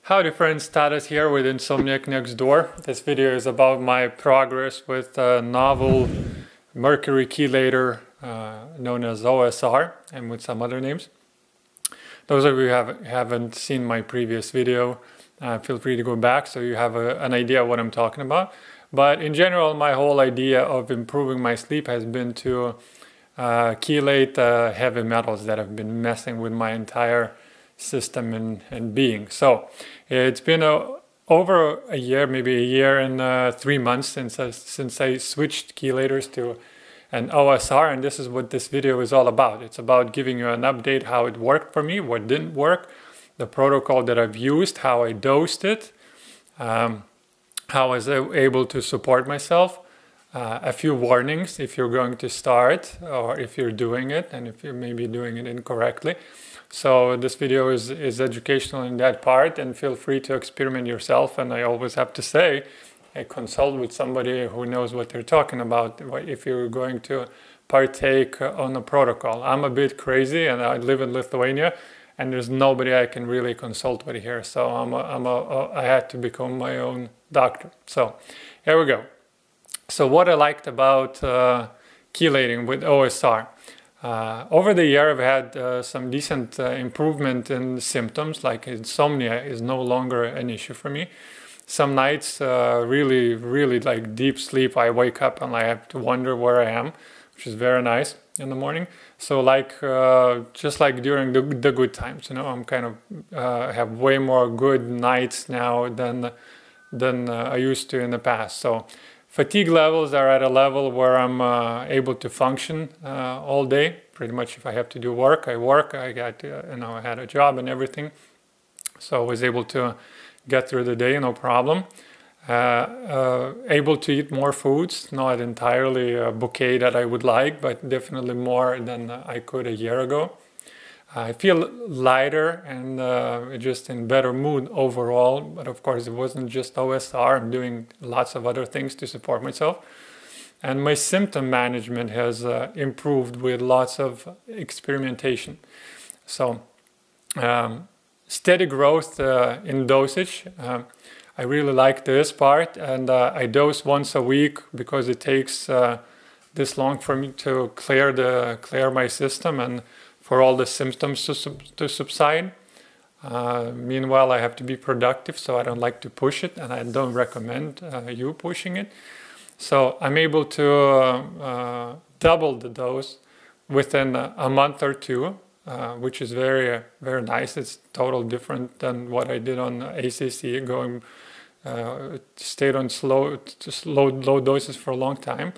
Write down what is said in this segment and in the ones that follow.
Howdy friends, Tadas here with Insomniac Next Door. This video is about my progress with a novel mercury chelator known as OSR and with some other names. Those of you who haven't seen my previous video, feel free to go back so you have an idea of what I'm talking about. But in general, my whole idea of improving my sleep has been to chelate heavy metals that have been messing with my entire system and being. So it's been over a year, maybe a year and 3 months since I switched chelators to an OSR, and this is what this video is all about. It's about giving you an update how it worked for me, what didn't work, the protocol that I've used, how I dosed it, how I was able to support myself, a few warnings if you're going to start or if you're doing it and if you're maybe doing it incorrectly. So this video is educational in that part, and feel free to experiment yourself. And I always have to say, consult with somebody who knows what they're talking about if you're going to partake on a protocol. I'm a bit crazy and I live in Lithuania and there's nobody I can really consult with here. So I had to become my own doctor. So here we go. So what I liked about chelating with OSR. Over the year, I've had some decent improvement in symptoms, like insomnia is no longer an issue for me. Some nights, really like deep sleep, I wake up and I have to wonder where I am, which is very nice in the morning. So like, just like during the good times, you know, I'm kind of have way more good nights now than I used to in the past. So fatigue levels are at a level where I'm able to function all day. Pretty much if I have to do work, I work. I got, I had a job and everything. So I was able to get through the day, no problem. Able to eat more foods, not entirely a bouquet that I would like, but definitely more than I could a year ago. I feel lighter and just in better mood overall, but of course it wasn't just OSR. I'm doing lots of other things to support myself. And my symptom management has improved with lots of experimentation. So steady growth in dosage. I really like this part, and I dose once a week because it takes this long for me to clear my system and for all the symptoms to subside. Meanwhile, I have to be productive, so I don't like to push it, and I don't recommend you pushing it. So I'm able to double the dose within a month or two, which is very nice. It's totally different than what I did on ACC, stayed on low doses for a long time.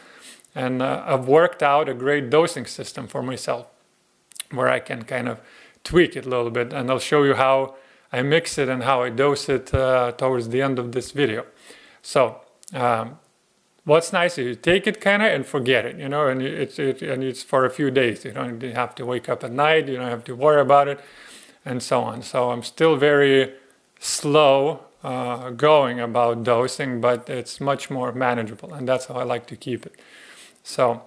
And I've worked out a great dosing system for myself, where I can kind of tweak it a little bit, and I'll show you how I mix it and how I dose it towards the end of this video. So what's nice is you take it kind of and forget it, you know, and it's for a few days. You don't have to wake up at night, you don't have to worry about it, and so on. So I'm still very slow going about dosing, but it's much more manageable, and that's how I like to keep it. So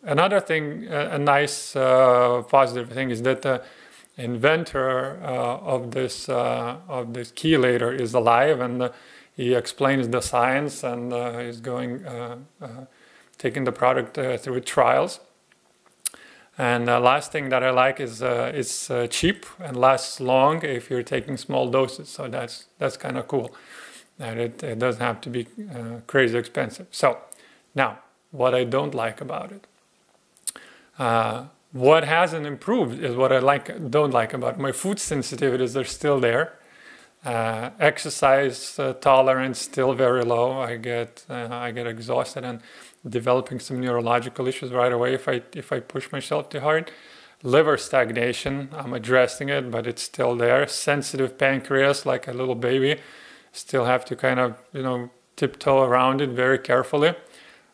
another thing, a nice positive thing, is that the inventor of this chelator is alive, and he explains the science, and he's taking the product through trials. And the last thing that I like is it's cheap and lasts long if you're taking small doses. So that's kind of cool, and it doesn't have to be crazy expensive. So now, what I don't like about it. What hasn't improved is what I don't like about it. My food sensitivities are still there. Exercise tolerance still very low. I get exhausted and developing some neurological issues right away if I push myself too hard. Liver stagnation, I'm addressing it, but it's still there. Sensitive pancreas, like a little baby, still have to kind of tiptoe around it very carefully.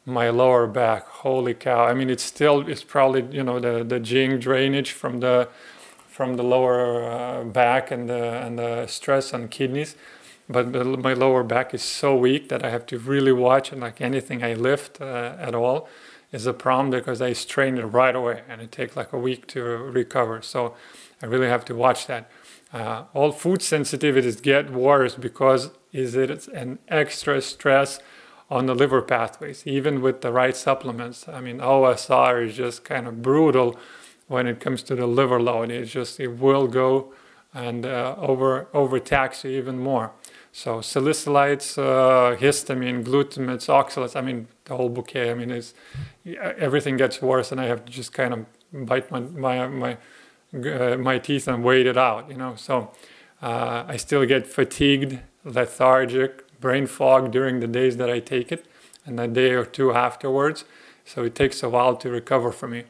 My lower back, holy cow! I mean, it's probably the Jing drainage from the lower back and the stress on kidneys, but my lower back is so weak that I have to really watch, and like anything I lift at all is a problem because I strain it right away and it takes like a week to recover. So I really have to watch that. All food sensitivities get worse because it's an extra stress on the liver pathways, even with the right supplements. I mean, OSR is just kind of brutal when it comes to the liver load. It will go and overtax you even more. So salicylates, histamine, glutamates, oxalates, I mean, the whole bouquet. I mean, everything gets worse, and I have to just kind of bite my teeth and wait it out, you know. So I still get fatigued, lethargic, brain fog during the days that I take it, and a day or two afterwards. So it takes a while to recover for me.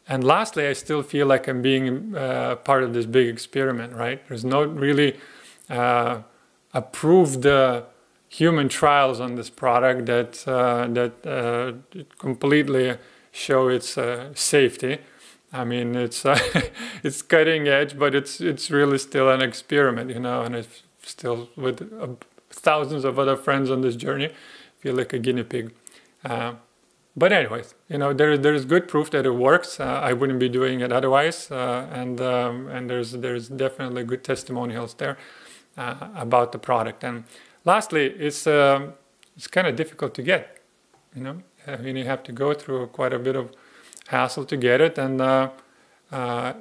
And lastly, I still feel like I'm being part of this big experiment, right? There's no really approved human trials on this product that completely show its safety. I mean, it's it's cutting edge, but it's really still an experiment, you know. And it's still with thousands of other friends on this journey, feel like a guinea pig. But anyways, you know, there's good proof that it works. I wouldn't be doing it otherwise, and there's definitely good testimonials there about the product. And lastly, it's kind of difficult to get, you know. I mean, you have to go through quite a bit of hassle to get it, and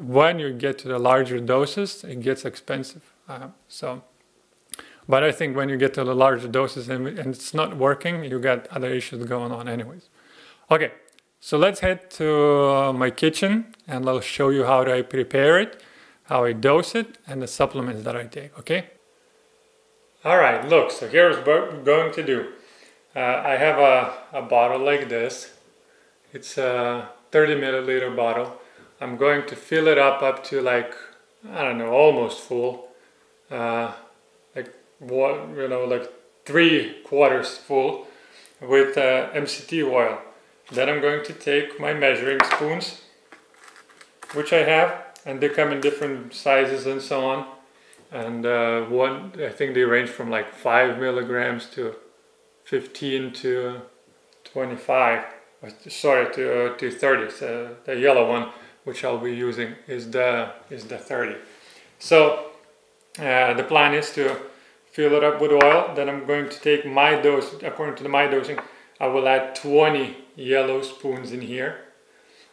when you get to the larger doses, it gets expensive. But I think when you get to the larger doses and it's not working, you got other issues going on anyways. Okay, so let's head to my kitchen and I'll show you how I prepare it, how I dose it, and the supplements that I take, okay? All right, look, so here's what I'm going to do. I have a bottle like this. It's a 30 milliliter bottle. I'm going to fill it up to like, I don't know, almost full. Like 3/4 full with MCT oil. Then I'm going to take my measuring spoons, which I have, and they come in different sizes and so on. And I think they range from like 5 milligrams to 15 to 25. Sorry, to 30. So the yellow one, which I'll be using, is the 30. So the plan is to fill it up with oil. Then I'm going to take my dose. According to my dosing, I will add 20 yellow spoons in here.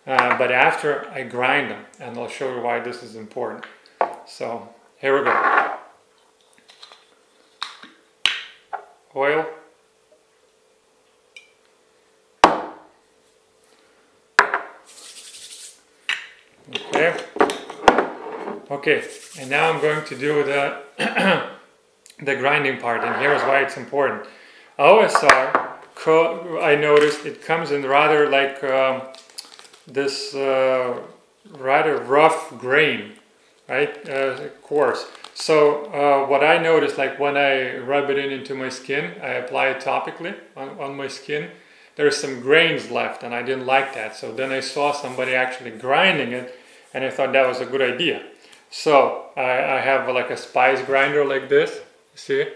But after I grind them, and I'll show you why this is important. So here we go. Oil. Okay, and now I'm going to do the the grinding part, and here's why it's important. OSR, I noticed it comes in rather like this rather rough grain, right? Coarse. So what I noticed, like when I rub it into my skin, I apply it topically on my skin, there's some grains left, and I didn't like that. So then I saw somebody actually grinding it, and I thought that was a good idea. So I have like a spice grinder like this, see,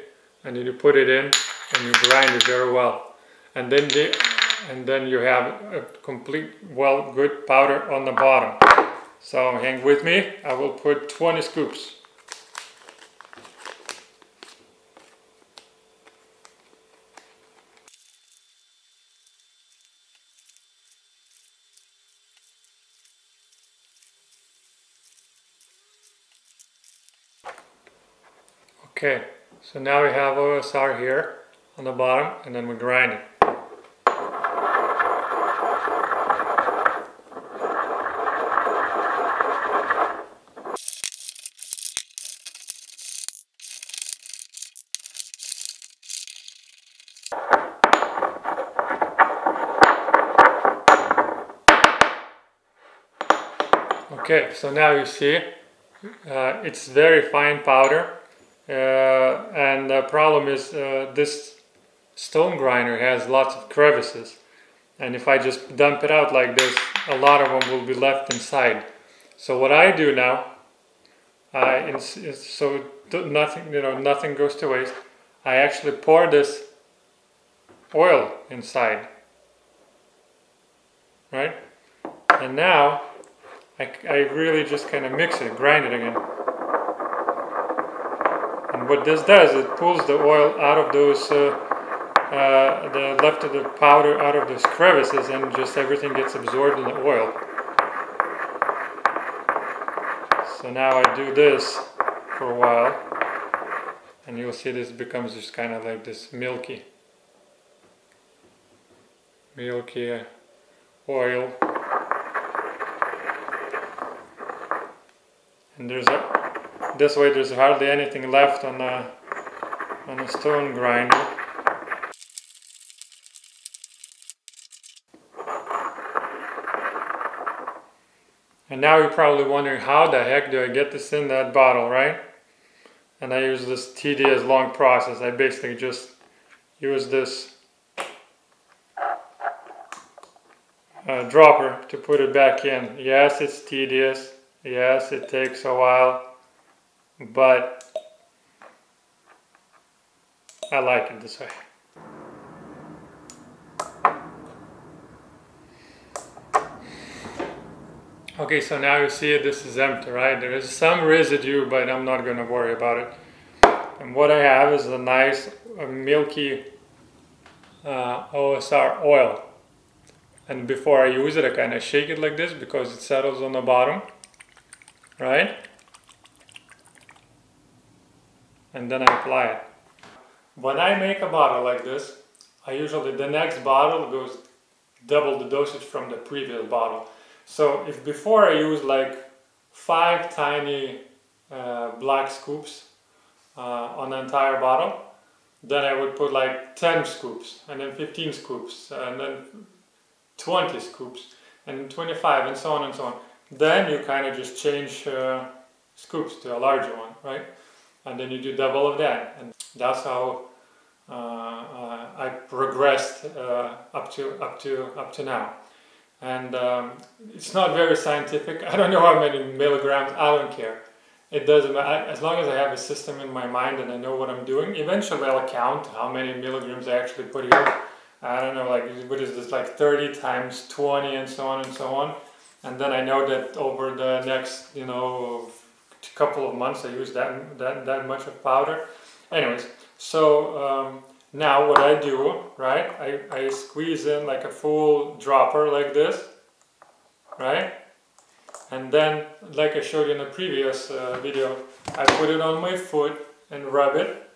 and then you put it in and you grind it very well, and then you have a complete good powder on the bottom. So hang with me. I will put 20 scoops. Okay, so now we have OSR here on the bottom, and then we grind it. Okay, so now you see it's very fine powder. And the problem is this stone grinder has lots of crevices, and if I just dump it out like this, a lot of them will be left inside. So what I do now, so nothing goes to waste, I actually pour this oil inside, right? And now I really just kind of mix it, grind it again. And what this does, it pulls the oil out of those, the left of the powder out of those crevices, and just everything gets absorbed in the oil. So now I do this for a while, and you'll see this becomes just kind of like this milky oil. And this way there's hardly anything left on a stone grinder. And now you're probably wondering, how the heck do I get this in that bottle, right? And I use this tedious long process. I basically just use this dropper to put it back in. Yes, it's tedious. Yes, it takes a while, but I like it this way. Okay, so now you see this is empty, right? There is some residue, but I'm not going to worry about it. And what I have is a nice milky OSR oil. And before I use it, I kind of shake it like this because it settles on the bottom, right? And then I apply it. When I make a bottle like this, the next bottle goes double the dosage from the previous bottle. So if before I use like 5 tiny black scoops on the entire bottle, then I would put like 10 scoops, and then 15 scoops, and then 20 scoops, and 25, and so on and so on. Then you kind of just change scoops to a larger one, right? And then you do double of that, and that's how I progressed up to now. And it's not very scientific. I don't know how many milligrams. I don't care. It doesn't matter. As long as I have a system in my mind and I know what I'm doing, eventually I'll count how many milligrams I actually put here. I don't know, like, what is this, like 30 times 20 and so on and so on. And then I know that over the next, couple of months I use that much of powder. Anyways, so now what I do, right, I squeeze in like a full dropper like this, right? And then, like I showed you in the previous video, I put it on my foot and rub it.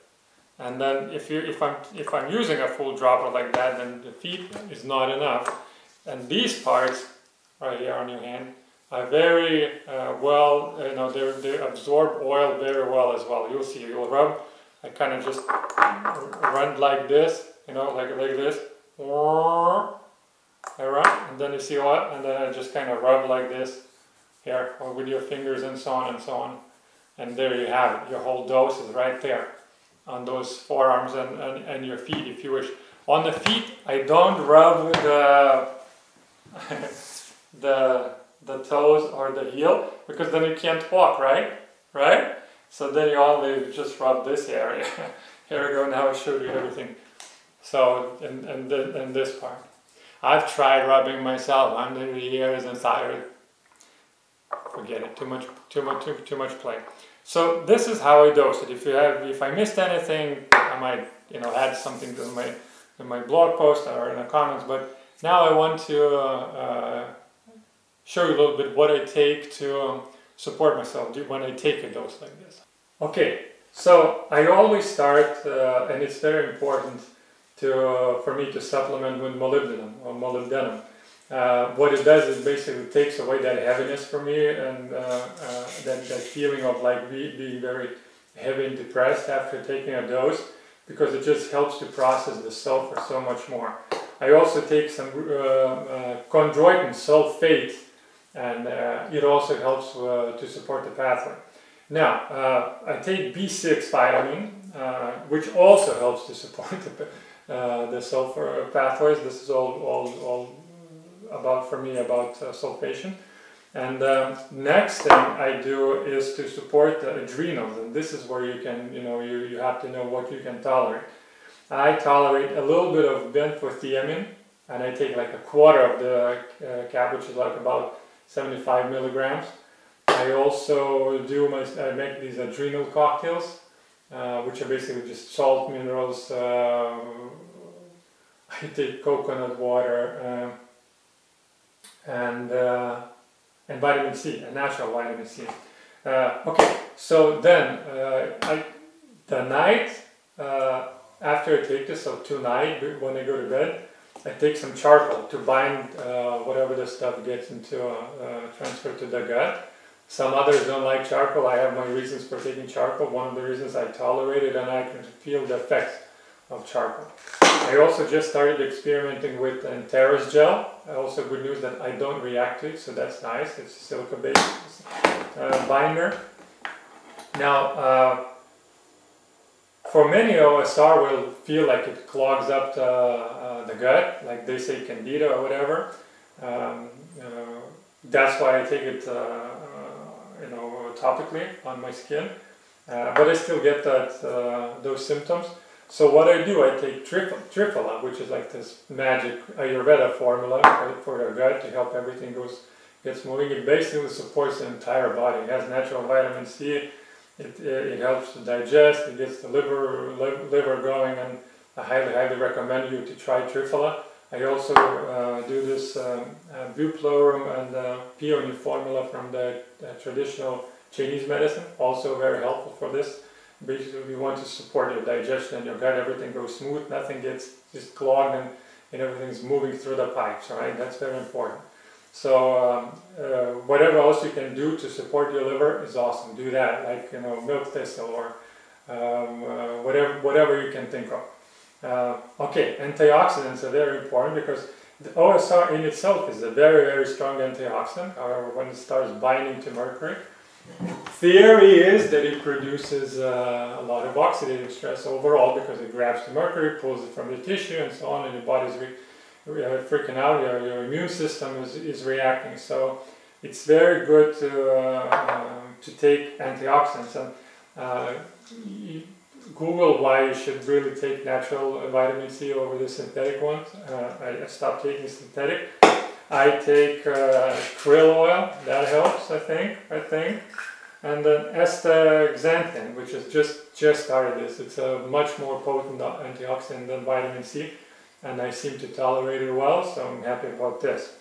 And then if I'm using a full dropper like that, then the feet is not enough. And these parts right here on your hand are very well, they absorb oil very well as well. You'll see. You'll rub. I kind of just run like this, like this. I run, and then you see what? And then I just kind of rub like this here, or with your fingers and so on and so on. And there you have it. Your whole dose is right there on those forearms and your feet, if you wish. On the feet, I don't rub the toes or the heel, because then you can't walk, right? Right? So then you only just rub this area. Here we go, now I showed you everything. So, and this part. I've tried rubbing myself under the ears and tired. Forget it, too much play. So this is how I dose it. If I missed anything, I might add something in my blog post or in the comments. But now I want to show you a little bit what I take to support myself when I take a dose like this. Okay, so I always start, and it's very important for me to supplement with molybdenum. What it does is basically takes away that heaviness for me, and that feeling of like being very heavy and depressed after taking a dose, because it just helps to process the sulfur so much more. I also take some chondroitin sulfate, and it also helps to support the pathway. Now, I take B6 vitamin, which also helps to support the sulfur pathways. This is all about sulfation. And next thing I do is to support the adrenals, and this is where you can, you have to know what you can tolerate. I tolerate a little bit of benfotiamine, and I take like a quarter of the cap, which is like about 75 milligrams. I also I make these adrenal cocktails, which are basically just salt, minerals. I take coconut water and vitamin C, a natural vitamin C. Okay, so then the night after I take this, so tonight when I go to bed, I take some charcoal to bind whatever the stuff gets into transfer to the gut. Some others don't like charcoal. I have my reasons for taking charcoal. One of the reasons I tolerate it and I can feel the effects of charcoal. I also just started experimenting with Antares gel. Also good news that I don't react to it, so that's nice. It's a silica-based binder. Now, for many, OSR will feel like it clogs up the gut, like they say candida or whatever. That's why I take it, topically on my skin. But I still get those symptoms. So what I do, I take Triphala, which is like this magic Ayurveda formula for the gut to help everything gets moving. It basically supports the entire body. It has natural vitamin C. It helps to digest. It gets the liver going, and I highly recommend you to try Triphala. I also do this Buplorum and peony formula from the traditional Chinese medicine. Also very helpful for this. Basically, you want to support your digestion and your gut. Everything goes smooth. Nothing gets just clogged, and everything's moving through the pipes. Right? That's very important. So whatever else you can do to support your liver is awesome. Do that, like milk thistle or whatever you can think of. Okay, antioxidants are very important because the OSR in itself is a very strong antioxidant. However, when it starts binding to mercury, theory is that it produces a lot of oxidative stress overall because it grabs the mercury, pulls it from the tissue, and so on, and the body's freaking out. Your immune system is reacting. So it's very good to take antioxidants. And Google why you should really take natural vitamin C over the synthetic ones. I stopped taking synthetic. I take krill oil. That helps, I think. And then astaxanthin, which is just started this. It's a much more potent antioxidant than vitamin C, and I seem to tolerate it well, so I'm happy about this.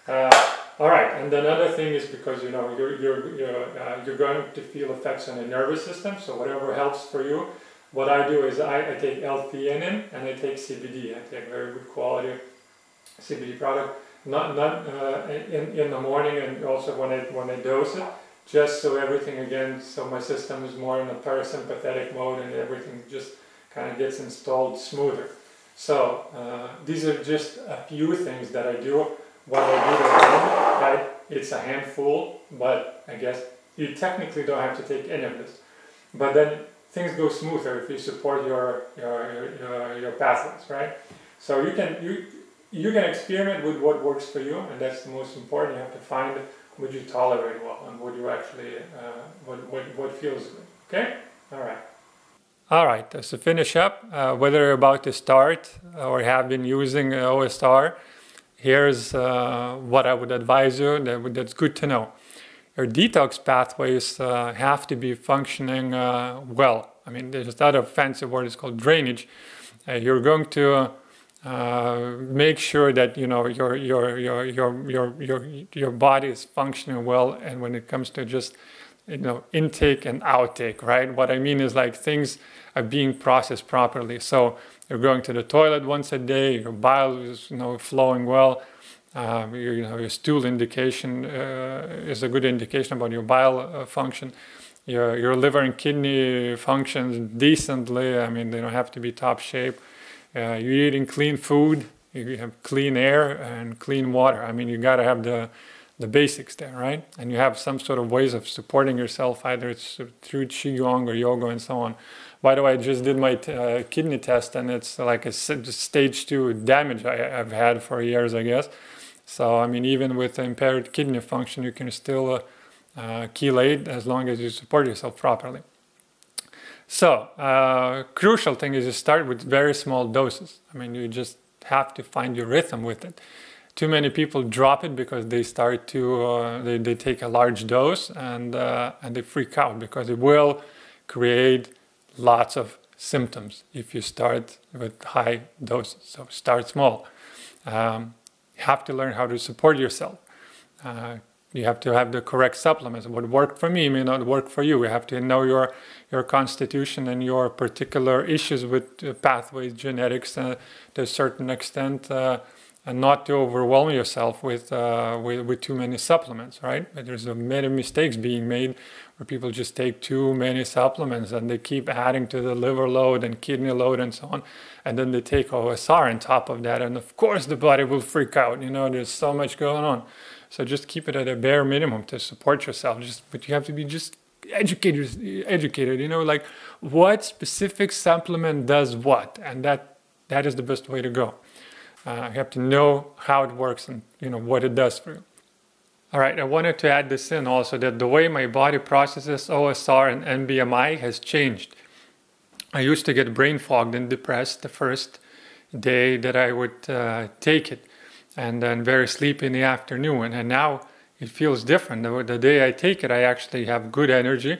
All right, and another thing is because you're going to feel effects on the nervous system. So whatever helps for you. What I do is I take L-theanine and I take CBD. I take very good quality CBD product, not in the morning, and also when I dose it, just so everything again, so my system is more in a parasympathetic mode and everything just kind of gets installed smoother. So these are just a few things that I do. What I do at home, right? It's a handful, but I guess you technically don't have to take any of this. But then things go smoother if you support your pathways, right? So you can experiment with what works for you, and that's the most important. You have to find what you tolerate well and what you actually what feels good. Okay, all right. To finish up, whether you're about to start or have been using OSR, here's what I would advise you. That's good to know. Your detox pathways have to be functioning well. I mean, there's another fancy word, it's called drainage. You're going to make sure that your body is functioning well, and when it comes to just intake and outtake, right? What I mean is like things are being processed properly. So you're going to the toilet once a day, your bile is flowing well. Your stool indication is a good indication about your bile function. Your liver and kidney functions decently. I mean, they don't have to be top shape. You're eating clean food. You have clean air and clean water. I mean, you got to have the basics there, right? And you have some sort of ways of supporting yourself, either it's through Qigong or yoga and so on. By the way, I just did my kidney test, and it's like a stage 2 damage I've had for years, I guess. So, I mean, even with impaired kidney function, you can still chelate as long as you support yourself properly. So, crucial thing is you start with very small doses. I mean, you just have to find your rhythm with it. too many people drop it because they start to they take a large dose and they freak out, because it will create lots of symptoms if you start with high doses. So start small. You have to learn how to support yourself. You have to have the correct supplements. What worked for me may not work for you. You have to know your constitution and your particular issues with pathways, genetics to a certain extent, and not to overwhelm yourself with too many supplements, right? But there's many mistakes being made where people just take too many supplements and they keep adding to the liver load and kidney load and so on. And then they take OSR on top of that. And of course the body will freak out. You know, there's so much going on. So just keep it at a bare minimum to support yourself. But you have to be just educated, you know, like what specific supplement does what. And that is the best way to go. You have to know how it works and, you know, what it does for you. All right, I wanted to add this in also, that the way my body processes OSR and NBMI has changed. I used to get brain fogged and depressed the first day that I would take it, and then very sleepy in the afternoon. And now it feels different. The day I take it, I actually have good energy,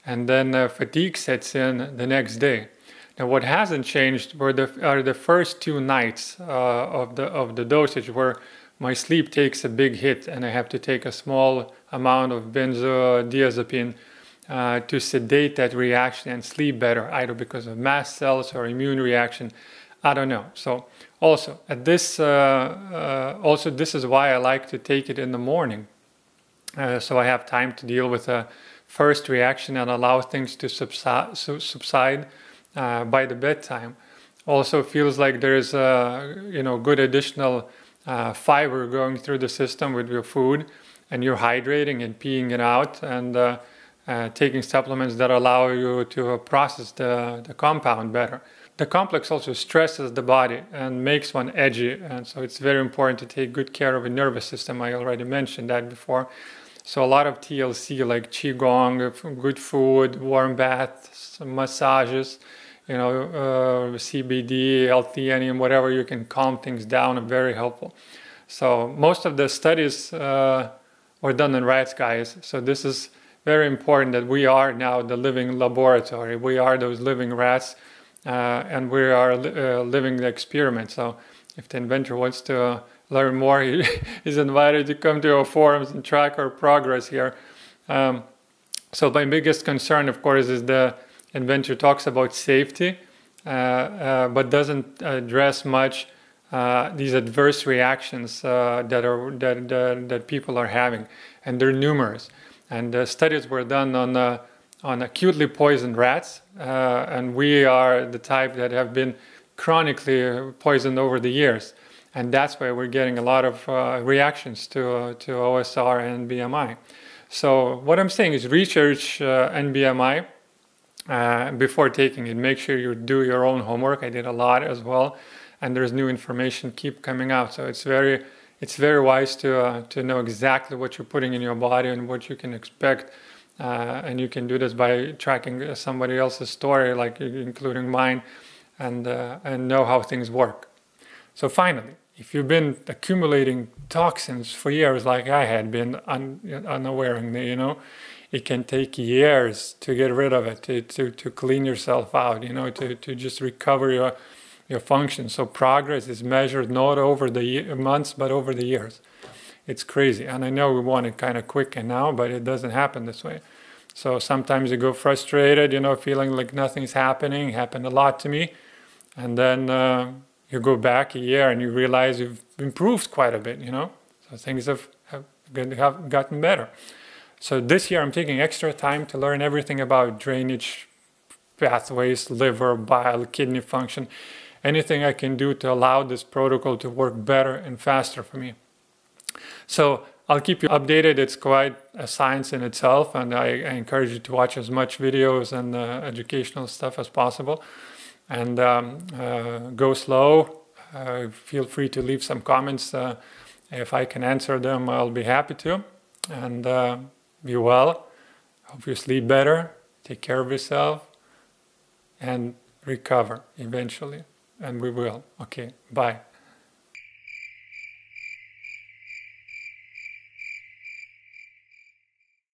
and then fatigue sets in the next day. Now, what hasn't changed are the first 2 nights of the dosage, where my sleep takes a big hit and I have to take a small amount of benzodiazepine to sedate that reaction and sleep better, either because of mast cells or immune reaction. I don't know. So also at this, this is why I like to take it in the morning, so I have time to deal with the first reaction and allow things to subside by the bedtime. Also feels like there's good additional fiber going through the system with your food, and you're hydrating and peeing it out, and taking supplements that allow you to process the compound better. The complex also stresses the body and makes one edgy, and so it's very important to take good care of the nervous system. I already mentioned that before. So a lot of TLC, like Qigong, good food, warm baths, massages, you know, CBD, L-theanine, whatever you can calm things down, are very helpful. So most of the studies were done in rats, guys. So this is very important, that we are now the living laboratory. We are those living rats, and we are living the experiment. So if the inventor wants to learn more, he's invited to come to our forums and track our progress here. So my biggest concern, of course, is the inventor talks about safety, but doesn't address much these adverse reactions that people are having, and they're numerous. And studies were done on acutely poisoned rats, and we are the type that have been chronically poisoned over the years, and that's why we're getting a lot of reactions to OSR and NBMI. So what I'm saying is research NBMI before taking it. Make sure you do your own homework. I did a lot as well, and there's new information keep coming out. So it's very wise to know exactly what you're putting in your body and what you can expect. And you can do this by tracking somebody else's story, like including mine, and know how things work. So finally, if you've been accumulating toxins for years, like I had been unawareingly, you know, it can take years to get rid of it, to clean yourself out, you know, to just recover your function. So progress is measured not over the months, but over the years. It's crazy. And I know we want it kind of quick and now, but it doesn't happen this way. So sometimes you go frustrated, you know, feeling like nothing's happening. It happened a lot to me. And then you go back a year and you realize you've improved quite a bit, you know. So things have gotten better. So this year I'm taking extra time to learn everything about drainage pathways, liver, bile, kidney function, anything I can do to allow this protocol to work better and faster for me. So I'll keep you updated. It's quite a science in itself, and I encourage you to watch as much videos and educational stuff as possible. And go slow. Feel free to leave some comments. If I can answer them, I'll be happy to. And be well. Hope you sleep better. Take care of yourself. And recover eventually. And we will. Okay, bye.